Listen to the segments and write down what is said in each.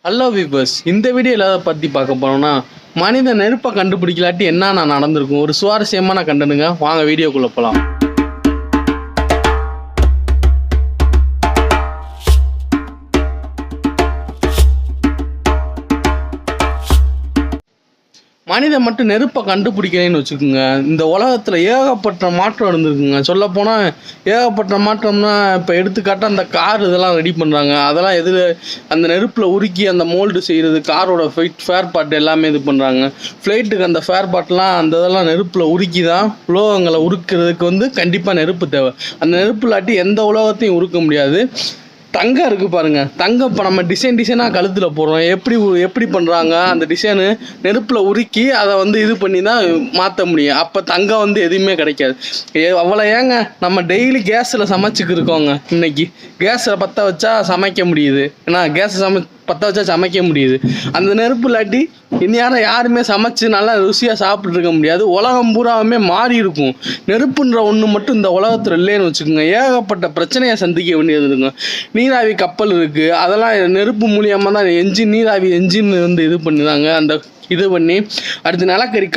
Hello viewers, இந்த வீடியோவில் எதை பற்றி பார்க்க போனோம்னா மனித நெருப்பை கண்டுபிடிக்கலாட்டி என்ன நடந்திருக்கும். ஒரு சுவாரஸ்யமான கண்டனுங்க. வாங்க வீடியோக்குள்ளே போகலாம். மனிதன் மட்டும் நெருப்பை கண்டுபிடிக்கிறேன்னு வச்சுக்கோங்க, இந்த உலகத்தில் ஏகப்பட்ட மாற்றம் இருந்திருக்குங்க. சொல்லப்போனால் ஏகப்பட்ட மாற்றம்னா, இப்போ எடுத்துக்காட்டால் அந்த கார் இதெல்லாம் ரெடி பண்ணுறாங்க. அதெல்லாம் அந்த நெருப்பில் உருக்கி அந்த மோல்டு செய்கிறது, காரோட ஃபேர் பார்ட் எல்லாமே இது பண்ணுறாங்க. ஃப்ளைட்டுக்கு அந்த ஃபேர் பார்ட்லாம் அந்த இதெல்லாம் நெருப்பில் உருக்கி தான் உலோகங்களை உருக்கிறதுக்கு கண்டிப்பாக நெருப்பு தேவை. அந்த நெருப்பு இல்லாட்டி எந்த உலகத்தையும் உருக்க முடியாது. தங்கம் இருக்குது பாருங்கள், தங்கம் இப்போ நம்ம டிசைனாக கழுத்தில் போடுறோம். எப்படி பண்ணுறாங்க, அந்த டிசைனு நெருப்பில் உருக்கி அதை இது பண்ணி தான் மாற்ற முடியும். அப்போ தங்கம் எதுவுமே கிடைக்காது. அவ்வளோ ஏங்க நம்ம டெய்லி கேஸில் சமைச்சிக்கு இருக்கோங்க. இன்னைக்கு கேஸில் பற்ற வச்சா சமைக்க முடியுது. ஏன்னா கேஸை பற்ற வச்சா சமைக்க முடியுது. அந்த நெருப்பு இல்லாட்டி இந்நேரம் யாருமே சமைச்சு நல்லா ருசியாக சாப்பிட்டு இருக்க முடியாது. உலகம் பூராவுமே மாறி இருக்கும். நெருப்புன்ற ஒன்று மட்டும் இந்த உலகத்தில் இல்லைன்னு வச்சுக்கோங்க, ஏகப்பட்ட பிரச்சனையை சந்திக்க வேண்டியது இருக்குங்க. நீராவி கப்பல் இருக்குது, அதெல்லாம் நெருப்பு மூலியமாக தான் நீராவி என்ஜின் இது பண்ணிதாங்க அந்த இது பண்ணி. அடுத்து நிலக்கரி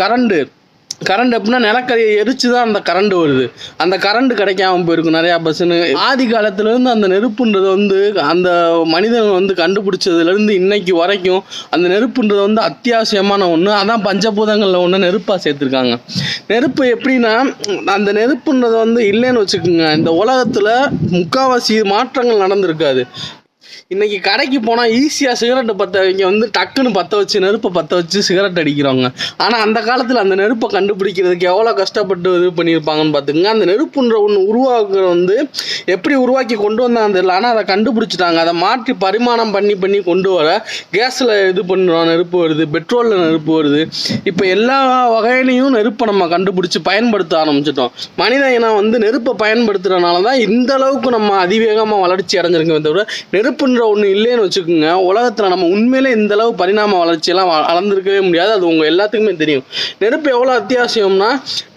கரண்ட் எப்படின்னா நிலக்கரியை எரிச்சு தான் அந்த கரண்ட் வருது. அந்த கரண்ட் கிடைக்காம போயிருக்கும் நிறையா பஸ்ஸுன்னு. ஆதி காலத்துலேருந்து அந்த நெருப்புன்றது அந்த மனிதன் கண்டுபிடிச்சதுலேருந்து இன்னைக்கு வரைக்கும் அந்த நெருப்புன்றது அத்தியாவசியமான ஒன்று. அதான் பஞ்சபூதங்களில் ஒன்று நெருப்பாக சேர்த்துருக்காங்க. நெருப்பு எப்படின்னா, அந்த நெருப்புன்றது இல்லைன்னு வச்சுக்கோங்க, இந்த உலகத்தில் முக்கால்வாசி மாற்றங்கள் நடந்திருக்காது. இன்றைக்கி கடைக்கு போனால் ஈஸியாக சிகரெட்டை பற்ற வைக்க டக்குன்னு பற்ற வச்சு நெருப்பை பற்ற வச்சு சிகரெட் அடிக்கிறவங்க. ஆனால் அந்த காலத்தில் அந்த நெருப்பை கண்டுபிடிக்கிறதுக்கு எவ்வளோ கஷ்டப்பட்டு இது பண்ணியிருப்பாங்கன்னு பார்த்துக்குங்க. அந்த நெருப்புன்ற ஒன்று உருவாக்குற எப்படி உருவாக்கி கொண்டு வந்தாங்க தெரியல, ஆனால் அதை கண்டுபிடிச்சிட்டாங்க. அதை மாற்றி பரிமாணம் பண்ணி கொண்டு வர கேஸில் இது பண்ணுறோம், நெருப்பு வருது, பெட்ரோலில் நெருப்பு வருது. இப்போ எல்லா வகையிலையும் நெருப்பை நம்ம கண்டுபிடிச்சி பயன்படுத்த ஆரம்பிச்சிட்டோம். மனித இனம் நெருப்பை பயன்படுத்துகிறனால தான் இந்த அளவுக்கு நம்ம அதிவேகமாக வளர்ச்சி அடைஞ்சிருக்கோம். தவிர நெருப்புன்ற ஒன்று இல்லைன்னு வச்சுக்கோங்க, உலகத்தில் நம்ம உண்மையிலே இந்த அளவு பரிணாம வளர்ச்சியெல்லாம் வளர்ந்துருக்கவே முடியாது. அது உங்கள் எல்லாத்துக்குமே தெரியும். நெருப்பு எவ்வளோ அத்தியாவசியம்னா,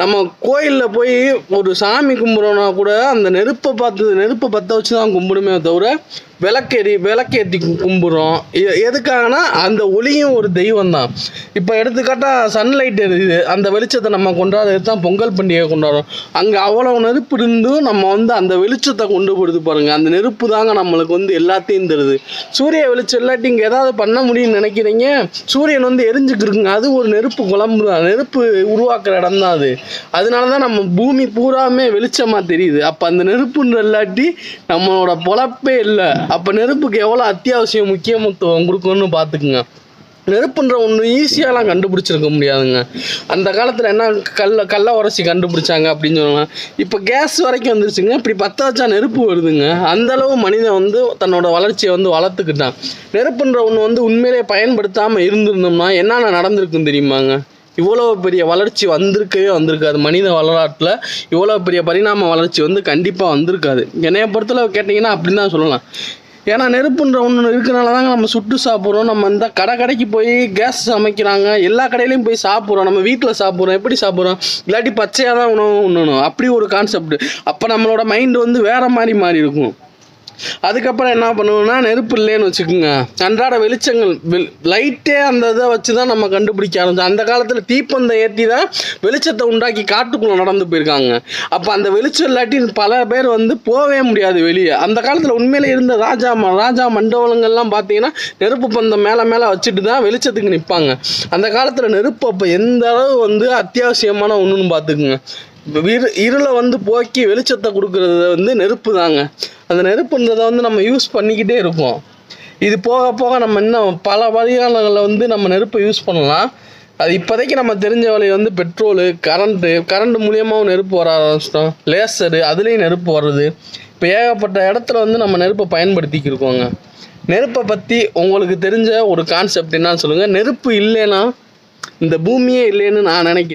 நம்ம கோயிலில் போய் ஒரு சாமி கும்பிட்றோன்னா கூட அந்த நெருப்பை பற்ற வச்சு தான் கும்பிடுமே தவிர விளக்கேற்றி கும்பிட்றோம். எதுக்காகனா அந்த ஒளியும் ஒரு தெய்வம் தான். இப்போ எடுத்துக்காட்டால் சன்லைட் எரியுது, அந்த வெளிச்சத்தை நம்ம கொண்டாடுறது தான் பொங்கல் பண்டிகை கொண்டாடுறோம். அங்கே அவ்வளோ நெருப்பு இருந்தும் நம்ம அந்த வெளிச்சத்தை கொண்டு போடுது பாருங்கள். அந்த நெருப்பு தாங்க நம்மளுக்கு எல்லாத்தையும் தருது. சூரிய வெளிச்சம் இல்லாட்டி இங்கே ஏதாவது பண்ண முடியும்னு நினைக்கிறீங்க, சூரியன் எரிஞ்சுக்கிருக்குங்க. அது ஒரு நெருப்பு குழம்பு தான், நெருப்பு உருவாக்குற இடம் தான் அது. அதனால தான் நம்ம பூமி பூராமே வெளிச்சமாக தெரியுது. அப்போ அந்த நெருப்புன்ற இல்லாட்டி நம்மளோட பொழப்பே இல்லை. அப்போ நெருப்புக்கு எவ்வளோ அத்தியாவசியம் முக்கியத்துவம் கொடுக்கணும்னு பார்த்துக்குங்க. நெருப்புன்ற ஒன்று ஈஸியாலாம் கண்டுபிடிச்சிருக்க முடியாதுங்க. அந்த காலத்தில் என்ன கல்லை உரசி கண்டுபிடிச்சாங்க அப்படின்னு சொல்லலாம். இப்போ கேஸ் வரைக்கும் வந்துருச்சுங்க. இப்படி பற்ற வச்சா நெருப்பு வருதுங்க. அந்தளவு மனிதன் தன்னோட வளர்ச்சியை வளர்த்துக்கிட்டான். நெருப்புன்ற ஒன்று உண்மையிலே பயன்படுத்தாமல் இருந்திருந்தோம்னா என்னென்ன நடந்திருக்குன்னு தெரியுமாங்க? இவ்வளோ பெரிய வளர்ச்சி வந்திருக்காது. மனித வரலாற்றில் இவ்வளோ பெரிய பரிணாம வளர்ச்சி கண்டிப்பாக வந்திருக்காது. என்னைய பொறுத்தளவு கேட்டிங்கன்னா அப்படின்னு தான் சொல்லலாம். ஏன்னா நெருப்புன்ற ஒன்று இருக்கிறனால தாங்க நம்ம சுட்டு சாப்பிட்றோம். நம்ம இந்த கடைக்கு போய் கேஸ் சமைக்கிறாங்க, எல்லா கடையிலையும் போய் சாப்பிட்றோம். நம்ம வீட்டில் சாப்பிட்றோம். எப்படி சாப்பிட்றோம்? இல்லாட்டி பச்சையாக தான் உணவு உண்ணணும், அப்படி ஒரு கான்செப்ட். அப்போ நம்மளோட மைண்டு வேறு மாறி இருக்கும். அதுக்கப்புறம் என்ன பண்ணுவோம்னா, நெருப்பு இல்லைன்னு வச்சுக்கோங்க, அன்றாட வெளிச்சங்கள் லைட்டே அந்த இதை வச்சு தான் நம்ம கண்டுபிடிக்க ஆரம்பிச்சோம். அந்த காலத்தில் தீப்பந்தம் ஏற்றி தான் வெளிச்சத்தை உண்டாக்கி காட்டுக்குள்ளே நடந்து போயிருக்காங்க. அப்போ அந்த வெளிச்சம் இல்லாட்டி பல பேர் போகவே முடியாது வெளியே. அந்த காலத்தில் உண்மையிலே இருந்த ராஜா மண்டபங்கள்லாம் பார்த்தீங்கன்னா நெருப்பு பந்தம் மேலே வச்சுட்டு தான் வெளிச்சத்துக்கு நிற்பாங்க. அந்த காலத்தில் நெருப்பு அப்போ எந்த அளவு அத்தியாவசியமான ஒன்றுன்னு பார்த்துக்குங்க. இருளை போக்கி வெளிச்சத்தை கொடுக்கறது நெருப்பு தாங்க. அந்த நெருப்புன்றதை நம்ம யூஸ் பண்ணிக்கிட்டே இருப்போம். இது போக போக நம்ம இன்னும் பல வழிகாலங்களில் நம்ம நெருப்பை யூஸ் பண்ணலாம். அது இப்போதைக்கு நம்ம தெரிஞ்ச வழி பெட்ரோலு, கரண்ட்டு மூலியமாகவும் நெருப்பு வர ஆரம்பிச்சிட்டோம். லேசரு, அதுலேயும் நெருப்பு வருது. இப்போ ஏகப்பட்ட இடத்துல நம்ம நெருப்பை பயன்படுத்திக்கிருக்கோங்க. நெருப்பை பற்றி உங்களுக்கு தெரிஞ்ச ஒரு கான்செப்ட் என்னன்னு சொல்லுங்கள். நெருப்பு இல்லைன்னா இந்த பூமியே இல்லைன்னு நான் நினைக்கிறேன்.